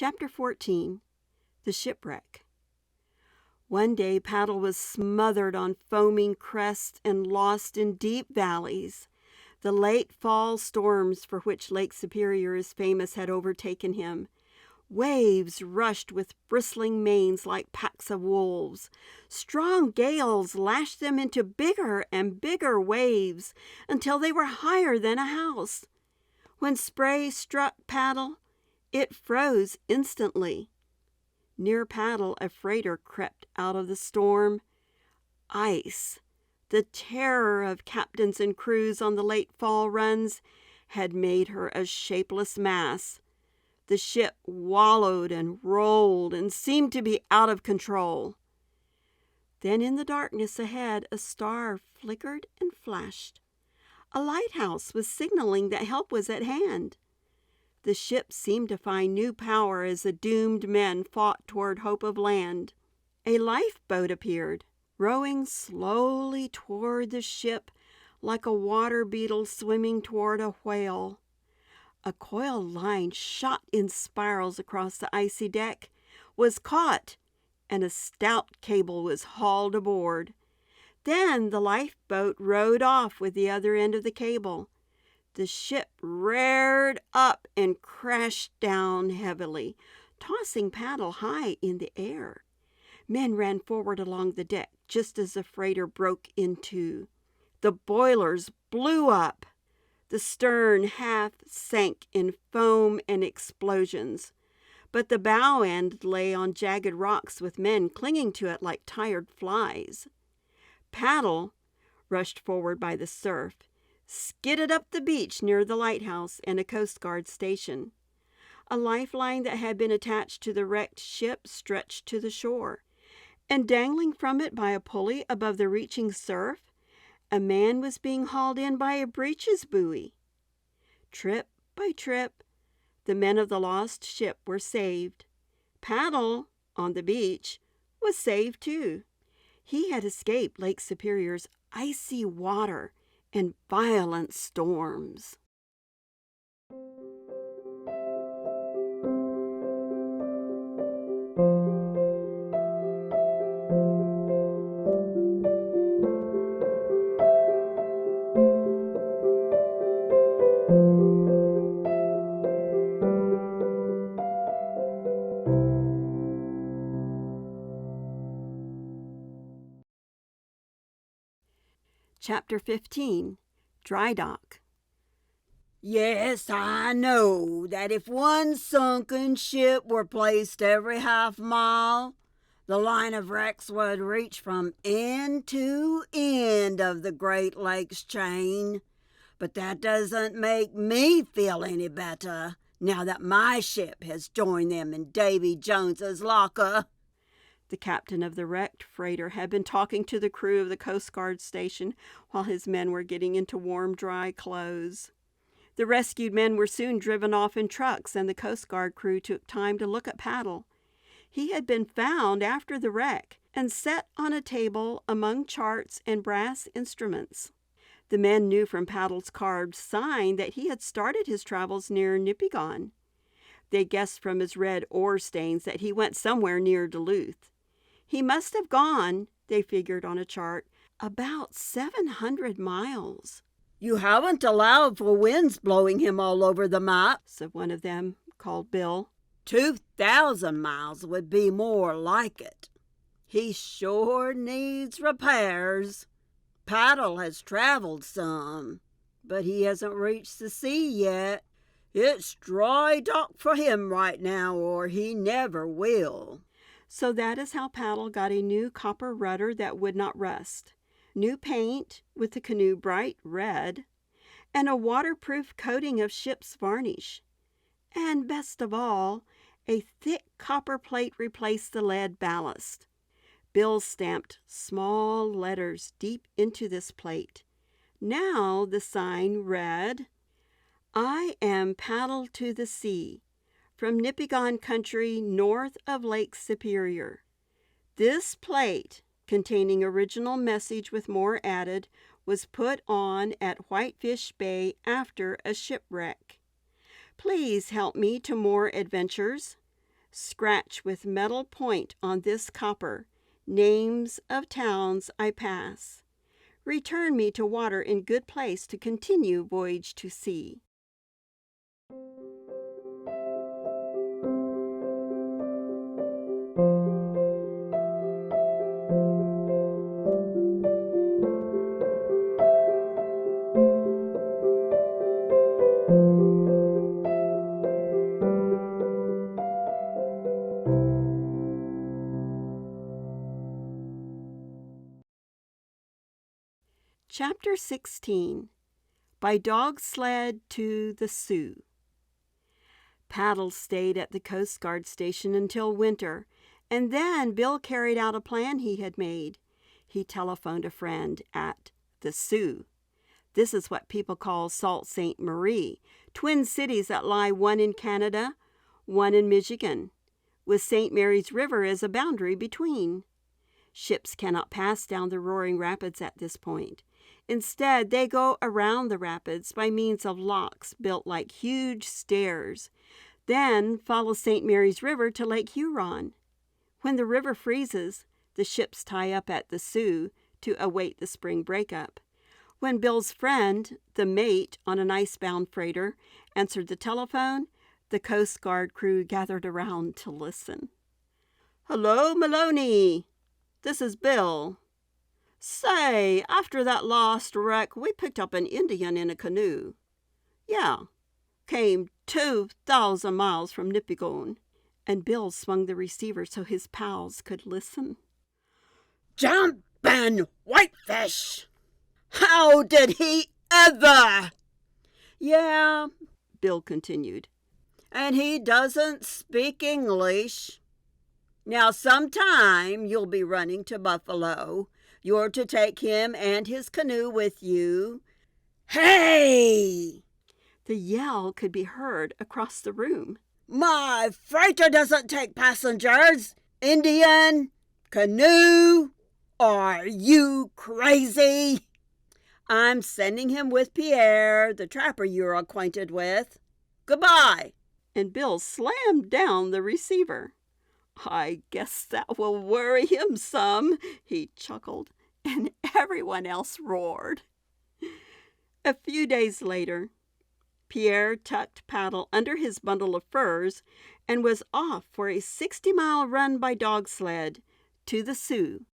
Chapter 14. The Shipwreck. One day Paddle was smothered on foaming crests and lost in deep valleys. The late fall storms for which Lake Superior is famous had overtaken him. Waves rushed with bristling manes like packs of wolves. Strong gales lashed them into bigger and bigger waves until they were higher than a house. When spray struck Paddle, it froze instantly. Near Paddle, a freighter crept out of the storm. Ice, the terror of captains and crews on the late fall runs, had made her a shapeless mass. The ship wallowed and rolled and seemed to be out of control. Then in the darkness ahead, a star flickered and flashed. A lighthouse was signaling that help was at hand. The ship seemed to find new power as the doomed men fought toward hope of land. A lifeboat appeared, rowing slowly toward the ship like a water beetle swimming toward a whale. A coiled line shot in spirals across the icy deck, was caught, and a stout cable was hauled aboard. Then the lifeboat rowed off with the other end of the cable. The ship reared up and crashed down heavily, tossing Paddle high in the air. Men ran forward along the deck just as the freighter broke in two. The boilers blew up. The stern half sank in foam and explosions, but the bow end lay on jagged rocks with men clinging to it like tired flies. Paddle, rushed forward by the surf, skidded up the beach near the lighthouse and a Coast Guard station. A lifeline that had been attached to the wrecked ship stretched to the shore, and dangling from it by a pulley above the reaching surf, a man was being hauled in by a breeches buoy. Trip by trip, the men of the lost ship were saved. Paddle, on the beach, was saved too. He had escaped Lake Superior's icy water and violent storms. Chapter 15. Dry Dock. Yes, I know that if one sunken ship were placed every half mile, the line of wrecks would reach from end to end of the Great Lakes chain. But that doesn't make me feel any better now that my ship has joined them in Davy Jones's locker. The captain of the wrecked freighter had been talking to the crew of the Coast Guard station while his men were getting into warm, dry clothes. The rescued men were soon driven off in trucks, and the Coast Guard crew took time to look at Paddle. He had been found after the wreck and set on a table among charts and brass instruments. The men knew from Paddle's carved sign that he had started his travels near Nipigon. They guessed from his red ore stains that he went somewhere near Duluth. He must have gone, they figured on a chart, about 700 miles. You haven't allowed for winds blowing him all over the map, said one of them, called Bill. 2,000 miles would be more like it. He sure needs repairs. Paddle has traveled some, but he hasn't reached the sea yet. It's dry dock for him right now, or he never will. So that is how Paddle got a new copper rudder that would not rust, new paint with the canoe bright red, and a waterproof coating of ship's varnish. And best of all, a thick copper plate replaced the lead ballast. Bill stamped small letters deep into this plate. Now the sign read, "I am Paddle to the sea, from Nipigon country north of Lake Superior. This plate, containing original message with more added, was put on at Whitefish Bay after a shipwreck. Please help me to more adventures. Scratch with metal point on this copper names of towns I pass. Return me to water in good place to continue voyage to sea. Chapter 16. By Dog Sled to the Sioux. Paddle stayed at the Coast Guard station until winter, and then Bill carried out a plan he had made. He telephoned a friend at the Sioux. This is what people call Sault Ste. Marie, twin cities that lie one in Canada, one in Michigan, with St. Mary's River as a boundary between. Ships cannot pass down the roaring rapids at this point. Instead, they go around the rapids by means of locks built like huge stairs, then follow St. Mary's River to Lake Huron. When the river freezes, the ships tie up at the Sioux to await the spring breakup. When Bill's friend, the mate on an icebound freighter, answered the telephone, the Coast Guard crew gathered around to listen. "Hello, Maloney. This is Bill. Say, after that last wreck, we picked up an Indian in a canoe. Yeah, came 2,000 miles from Nipigon." And Bill swung the receiver so his pals could listen. "Jumpin' whitefish! How did he ever?" "Yeah," Bill continued, "and he doesn't speak English. Now, sometime you'll be running to Buffalo. You're to take him and his canoe with you. Hey!" The yell could be heard across the room. "My freighter doesn't take passengers! Indian! Canoe! Are you crazy?" "I'm sending him with Pierre, the trapper you're acquainted with. Goodbye." And Bill slammed down the receiver. "I guess that will worry him some," he chuckled, and everyone else roared. A few days later, Pierre tucked Paddle under his bundle of furs and was off for a 60-mile run by dog sled to the Sioux.